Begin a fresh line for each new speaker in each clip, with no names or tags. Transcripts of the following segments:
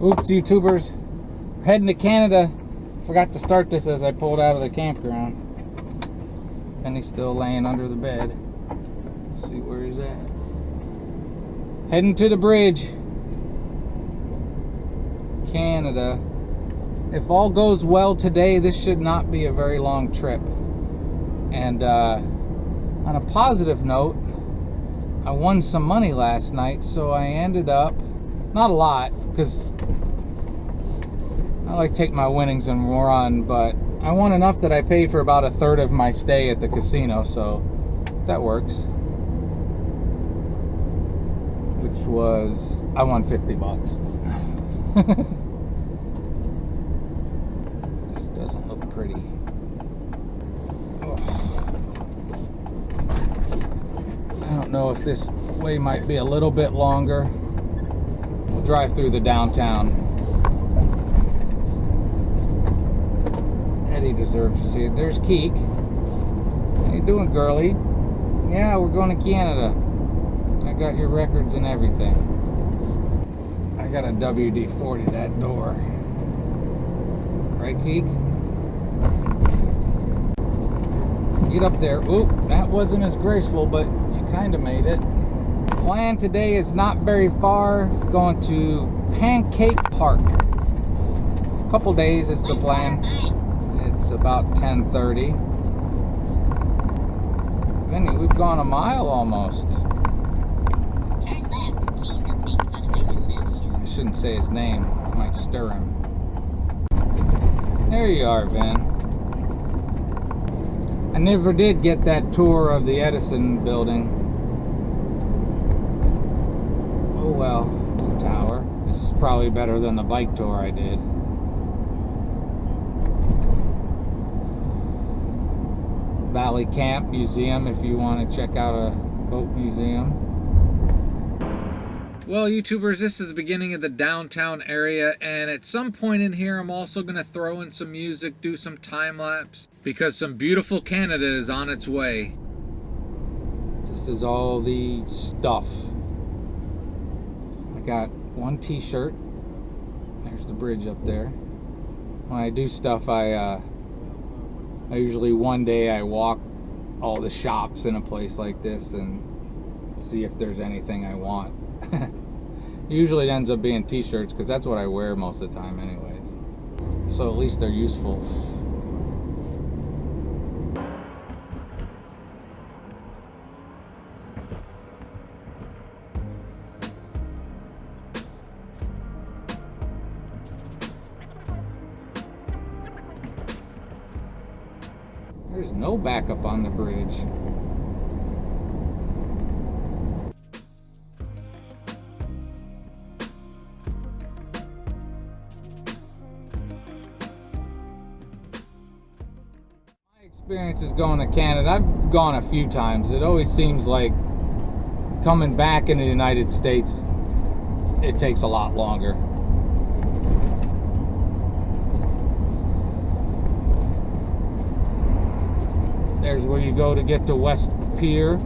Oops, YouTubers. Heading to Canada. Forgot to start this as I pulled out of the campground. And he's still laying under the bed. Let's see where he's at. Heading to the bridge. Canada. If all goes well today, this should not be a very long trip. And on a positive note, I won some money last night, so I ended up, not a lot, because I like to take my winnings and run, but I won enough that I paid for about a third of my stay at the casino, so that works. Which was, I won 50 bucks. This doesn't look pretty. I don't know if this way might be a little bit longer. We'll drive through the downtown. Eddie deserved to see it. There's Keek. How you doing, girlie? Yeah, we're going to Canada. I got your records and everything. I got a WD-40 that door. Right, Keek? Get up there. Oop, that wasn't as graceful, but you kind of made it. Plan today is not very far. Going to Pancake Park. Couple days is the plan. It's about 10:30. Vinny, we've gone a mile almost.
Turn left. Please don't make fun of my delicious.
I shouldn't say his name. I might stir him. There you are, Vin. I never did get that tour of the Edison building. Oh well, it's a tower. This is probably better than the bike tour I did. Valley Camp Museum if you want to check out a boat museum. Well, YouTubers, this is the beginning of the downtown area, and at some point in here I'm also going to throw in some music, do some time lapse, because some beautiful Canada is on its way. This is all the stuff. I got one t-shirt. There's the bridge up there. When I do stuff, I usually one day I walk all the shops in a place like this and see if there's anything I want. Usually it ends up being t-shirts because that's what I wear most of the time anyways. So at least they're useful. There's no backup on the bridge. My experience is going to Canada. I've gone a few times. It always seems like coming back into the United States, it takes a lot longer. There's where you go to get to West Pier.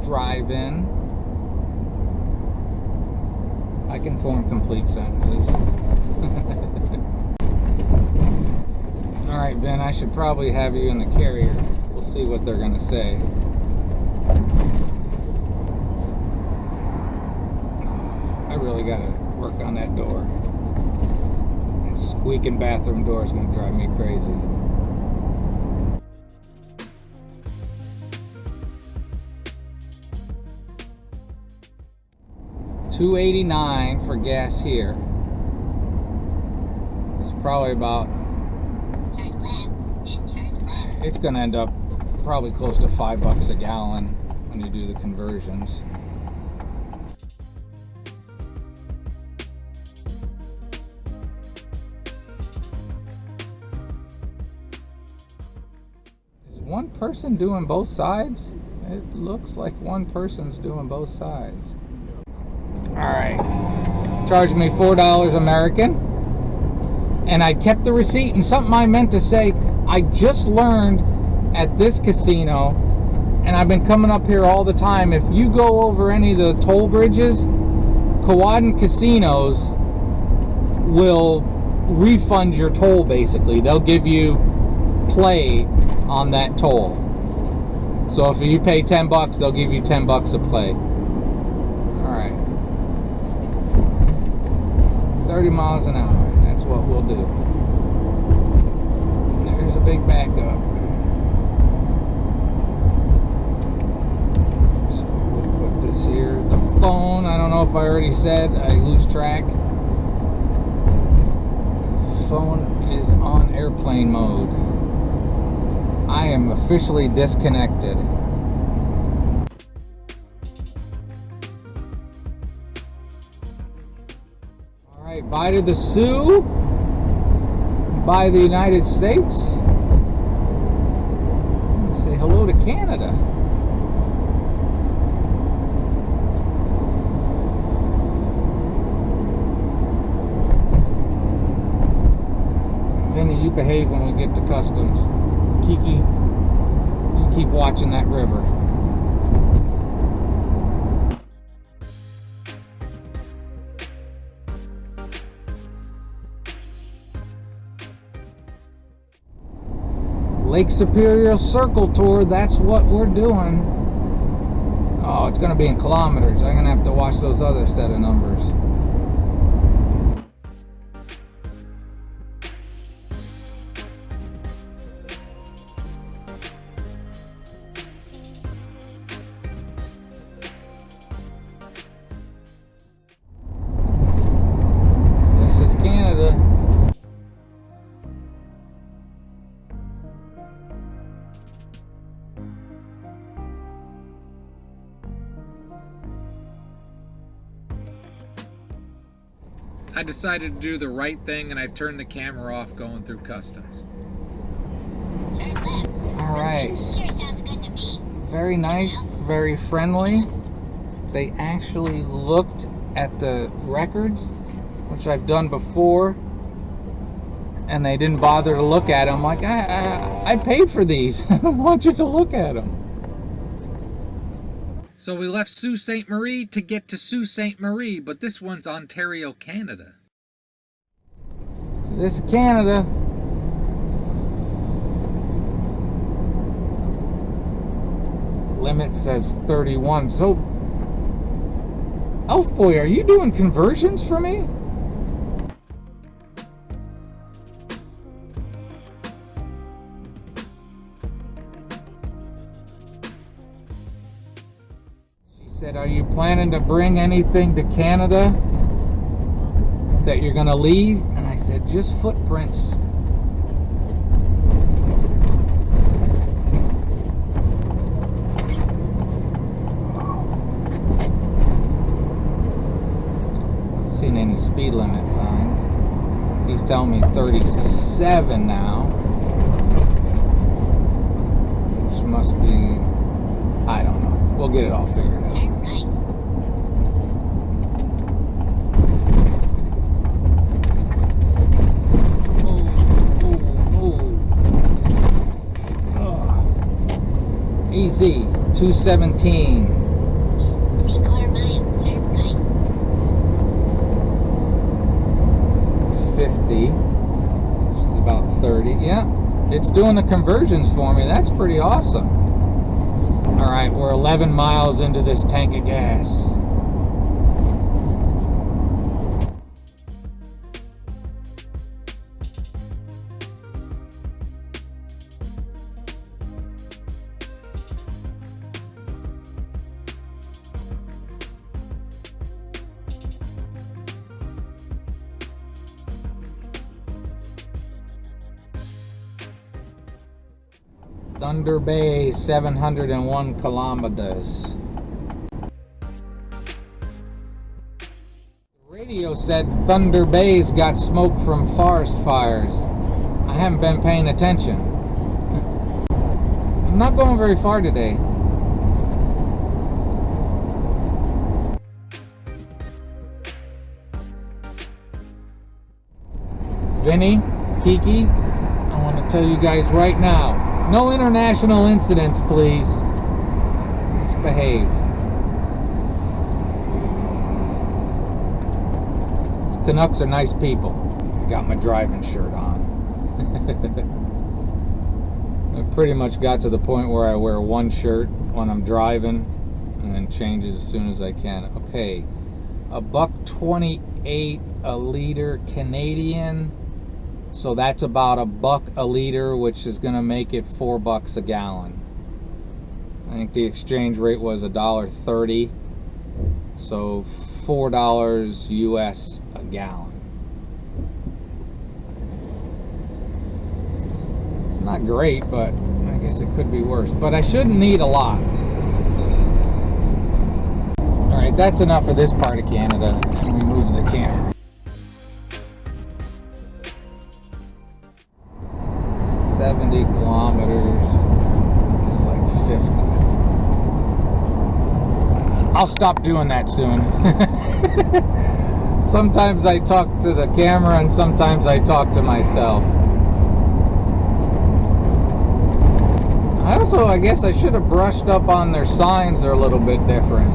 Drive in. I can form complete sentences. Alright, Vin, I should probably have you in the carrier. We'll see what they're going to say. I really got to work on that door. That squeaking bathroom door is going to drive me crazy. $2.89 for gas here. It's probably about,
Turn left and turn left.
it's gonna end up probably close to $5 a gallon when you do the conversions. Is one person doing both sides? It looks like one person's doing both sides. Alright, charged me $4 American, and I kept the receipt. And something I meant to say, I just learned at this casino, and I've been coming up here all the time, if you go over any of the toll bridges, Kewadin casinos will refund your toll, basically. They'll give you play on that toll. So if you pay 10 bucks, they'll give you 10 bucks of play. Alright. 30 miles an hour. That's what we'll do. There's a big backup. So we'll put this here. The phone, I don't know if I already said, I lose track. Phone is on airplane mode. I am officially disconnected. Alright, bye to the Sioux. Bye the United States. Say hello to Canada. Vinny, you behave when we get to customs. Kiki, you keep watching that river. Lake Superior Circle Tour, that's what we're doing. Oh, it's going to be in kilometers. I'm going to have to watch those other set of numbers. I decided to do the right thing and I turned the camera off going through customs.
Turn left.
Alright.
Sure sounds good to me.
Very nice, very friendly. They actually looked at the records, which I've done before, and they didn't bother to look at them. I'm like, I paid for these. I don't want you to look at them. So we left Sault Ste. Marie to get to Sault Ste. Marie, but this one's Ontario, Canada. So this is Canada. Limit says 31. So, Elf Boy, are you doing conversions for me? Said, are you planning to bring anything to Canada that you're gonna leave? And I said, just footprints. Not seen any speed limit signs. He's telling me 37 now, which must be, I don't know. We'll get it all figured out.
Turn right.
Easy. 217.
3/4 mile. Turn right.
50. Which is about 30. Yeah. It's doing the conversions for me. That's pretty awesome. Alright, we're 11 miles into this tank of gas. Thunder Bay, 701 kilometers. The radio said Thunder Bay's got smoke from forest fires. I haven't been paying attention. I'm not going very far today. Vinny, Kiki, I want to tell you guys right now, no international incidents, please. Let's behave. Canucks are nice people. I got my driving shirt on. I pretty much got to the point where I wear one shirt when I'm driving and then change it as soon as I can. Okay, $1.28 a liter Canadian. So that's about $1 a liter, which is going to make it $4 a gallon. I think the exchange rate was $1.30, so $4 US a gallon. It's not great, but I guess it could be worse. But I shouldn't need a lot. All right, that's enough of this part of Canada. Let me move the camera. 70 kilometers is like 50. I'll stop doing that soon. Sometimes I talk to the camera and sometimes I talk to myself. I guess I should have brushed up on their signs. They're a little bit different.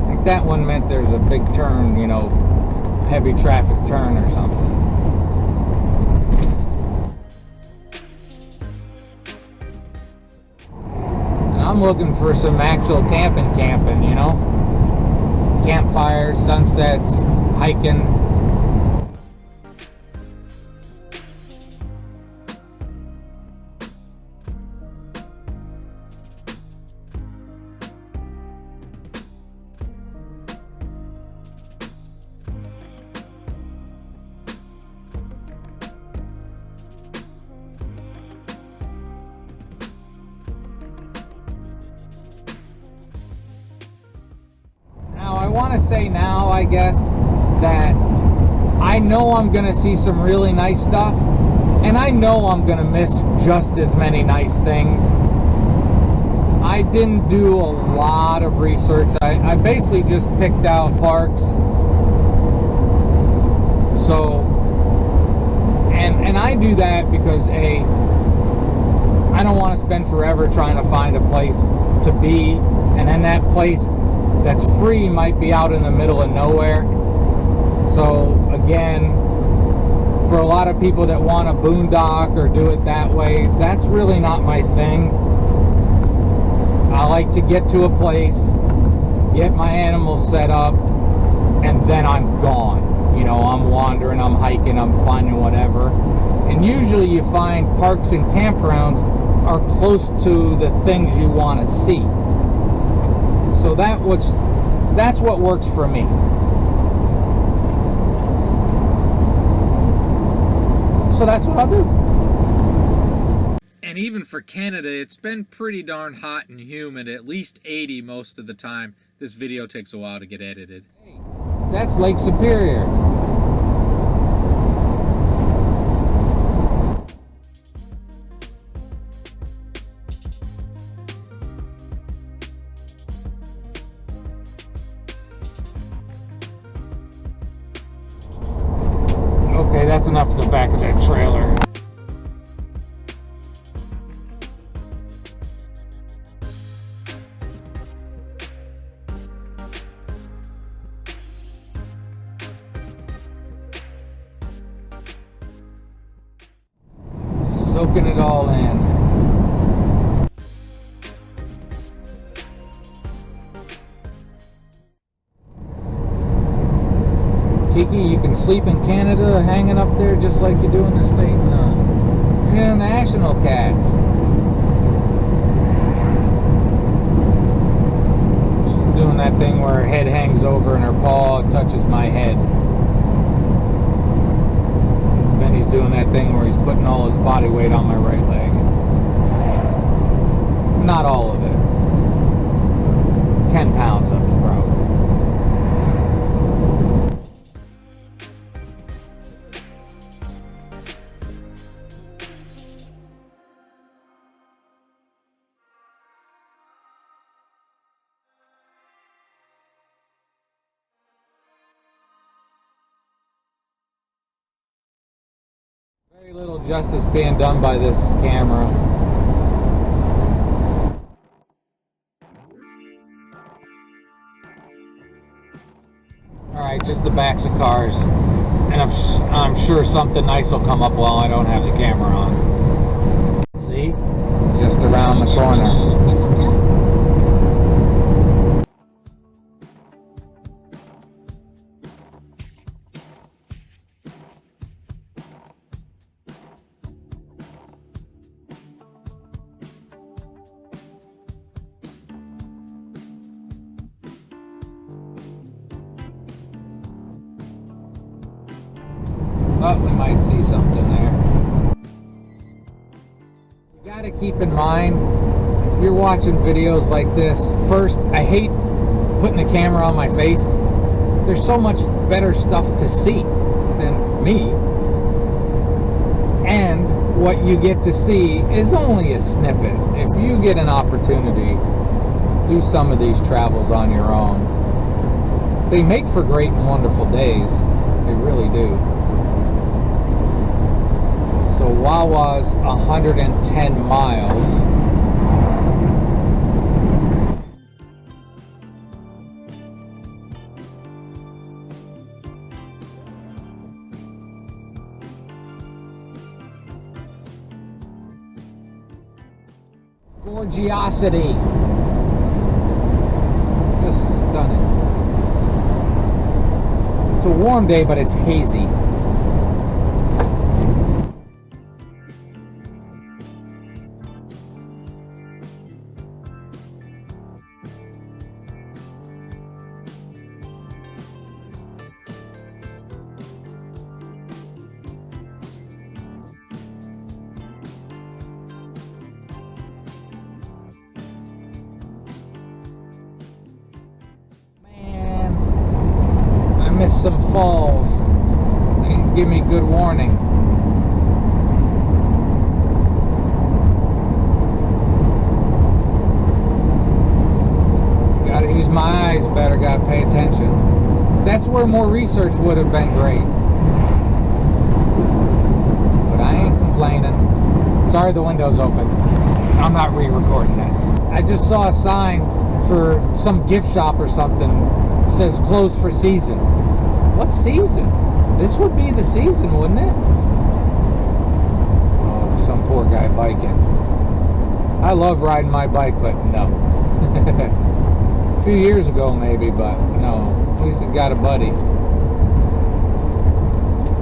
Like that one meant there's a big turn, you know, heavy traffic turn or something. I'm looking for some actual camping, you know? Campfires, sunsets, hiking. I want to say now, I guess, that I know I'm going to see some really nice stuff, and I know I'm going to miss just as many nice things. I didn't do a lot of research. I basically just picked out parks. So, and I do that because I don't want to spend forever trying to find a place to be, and then that place that's free might be out in the middle of nowhere. So again, for a lot of people that want a boondock or do it that way, that's really not my thing. I like to get to a place, get my animals set up, and then I'm gone. You know, I'm wandering, I'm hiking, I'm finding whatever. And usually you find parks and campgrounds are close to the things you want to see. So that's what works for me. So that's what I'll do. And even for Canada, it's been pretty darn hot and humid, at least 80 most of the time. This video takes a while to get edited. That's Lake Superior. Okay, that's enough of the back of that trailer. Soaking it all in. Kiki, you can sleep in Canada hanging up there just like you do in the States, huh? You're international cats. She's doing that thing where her head hangs over and her paw touches my head. Then he's doing that thing where he's putting all his body weight on my right leg. Not all of it. 10 pounds of it, probably. Very little justice being done by this camera. Alright, Alright, just the backs of cars. And I'm sure something nice will come up while I don't have the camera on. See? Just around the corner. Oh, we might see something there. You gotta keep in mind, if you're watching videos like this, first, I hate putting the camera on my face. There's so much better stuff to see than me. And what you get to see is only a snippet. If you get an opportunity, do some of these travels on your own. They make for great and wonderful days. They really do. So Wawa's 110 miles. Gorgeosity. Just stunning. It's a warm day, but it's hazy. Missed some falls. They didn't give me good warning. Gotta use my eyes better, gotta pay attention. That's where more research would have been great. But I ain't complaining. Sorry the window's open. I'm not re-recording that. I just saw a sign for some gift shop or something. It says closed for season. What season? This would be the season, wouldn't it? Oh, some poor guy biking. I love riding my bike, but no. A few years ago maybe, but no. At least he's got a buddy.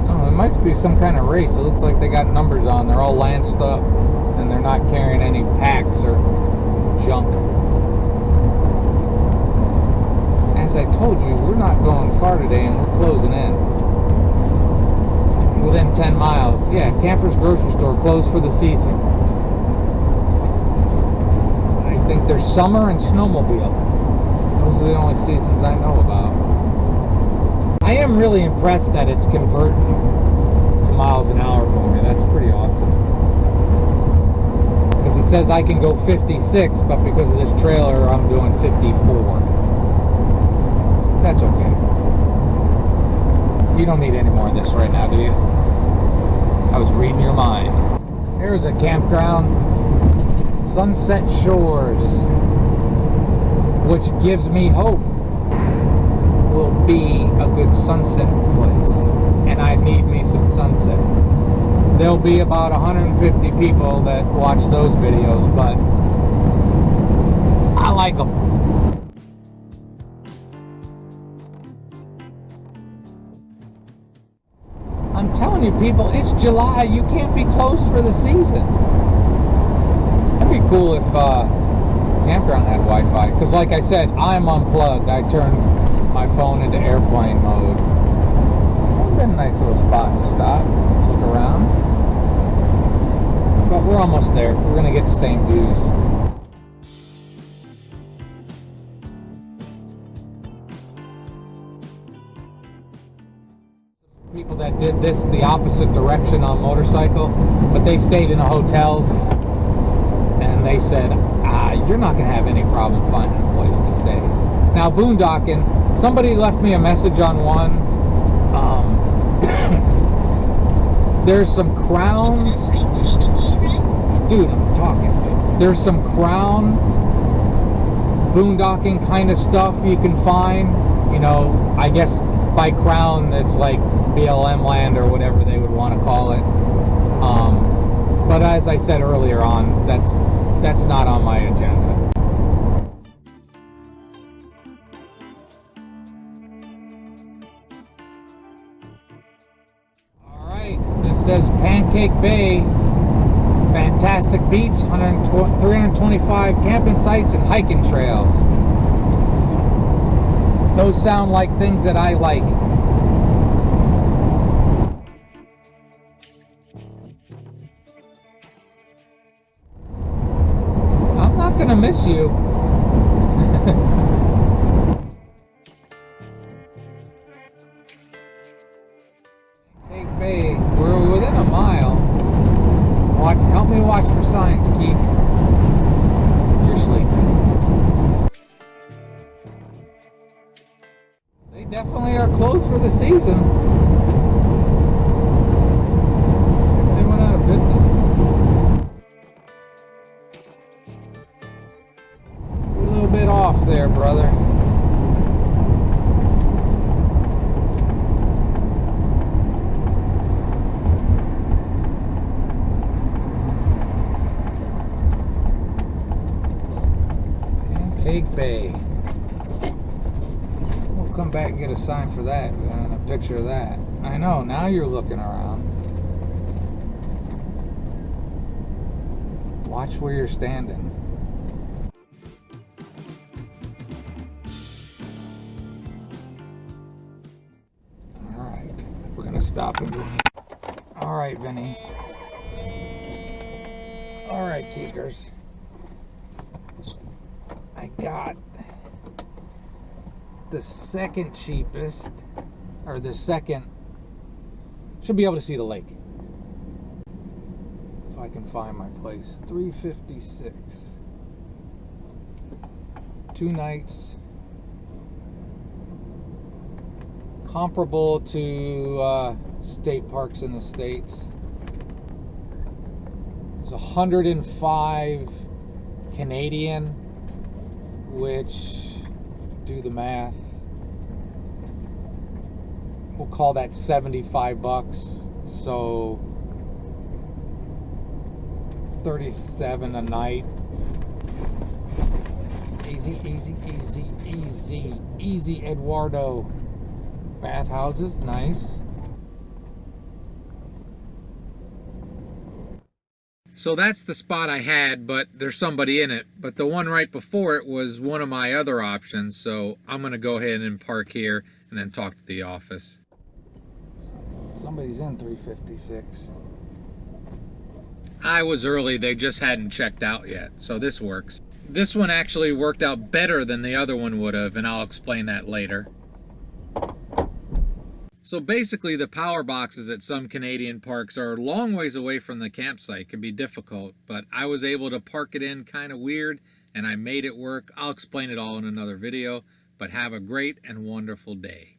Oh, it must be some kind of race. It looks like they got numbers on. They're all lanced up, and they're not carrying any packs or junk. As I told you, we're not going far today and we're closing in. Within 10 miles. Yeah, Camper's Grocery Store closed for the season. I think there's summer and snowmobile. Those are the only seasons I know about. I am really impressed that it's converting to miles an hour for me. That's pretty awesome. Because it says I can go 56, but because of this trailer, I'm doing 54. That's okay. You don't need any more of this right now, do you? I was reading your mind. Here's a campground. Sunset Shores. Which gives me hope will be a good sunset place. And I need me some sunset. There'll be about 150 people that watch those videos, but I like them. I'm telling you, people, it's July. You can't be closed for the season. It'd be cool if campground had Wi-Fi. Because like I said, I'm unplugged. I turned my phone into airplane mode. It's been a nice little spot to stop, look around. But we're almost there. We're going to get the same views. People that did this the opposite direction on motorcycle, but they stayed in the hotels, and they said, you're not going to have any problem finding a place to stay. Now, boondocking, somebody left me a message on one. There's some crowns. Dude, I'm talking. There's some crown boondocking kind of stuff you can find. You know, I guess by Crown that's like BLM land or whatever they would want to call it. But as I said earlier on, that's not on my agenda. All right, this says Pancake Bay, fantastic beach, 325 camping sites and hiking trails. Those sound like things that I like. I'm not gonna miss you. Pancake Bay, we're within a mile. Help me watch for signs, Keek. You're sleeping. They definitely are closed for the season. They went out of business. You're a little bit off there, brother. Pancake Bay. We'll come back and get a sign for that and a picture of that. I know, now you're looking around. Watch where you're standing. Alright, we're gonna stop and alright, Vinny. Alright, Keekers. I got the second cheapest, or the second, should be able to see the lake. If I can find my place. $356. 2 nights. Comparable to state parks in the States. It's 105 Canadian, which, do the math, we'll call that $75. So 37 a night. Easy, easy, easy, easy, easy, Eduardo. Bathhouses, nice. So that's the spot I had, but there's somebody in it. But the one right before it was one of my other options, so I'm going to go ahead and park here and then talk to the office. Somebody's in 356. I was early, they just hadn't checked out yet, so this works. This one actually worked out better than the other one would have, and I'll explain that later. So basically, the power boxes at some Canadian parks are a long ways away from the campsite. Can be difficult, but I was able to park it in kind of weird, and I made it work. I'll explain it all in another video, but have a great and wonderful day.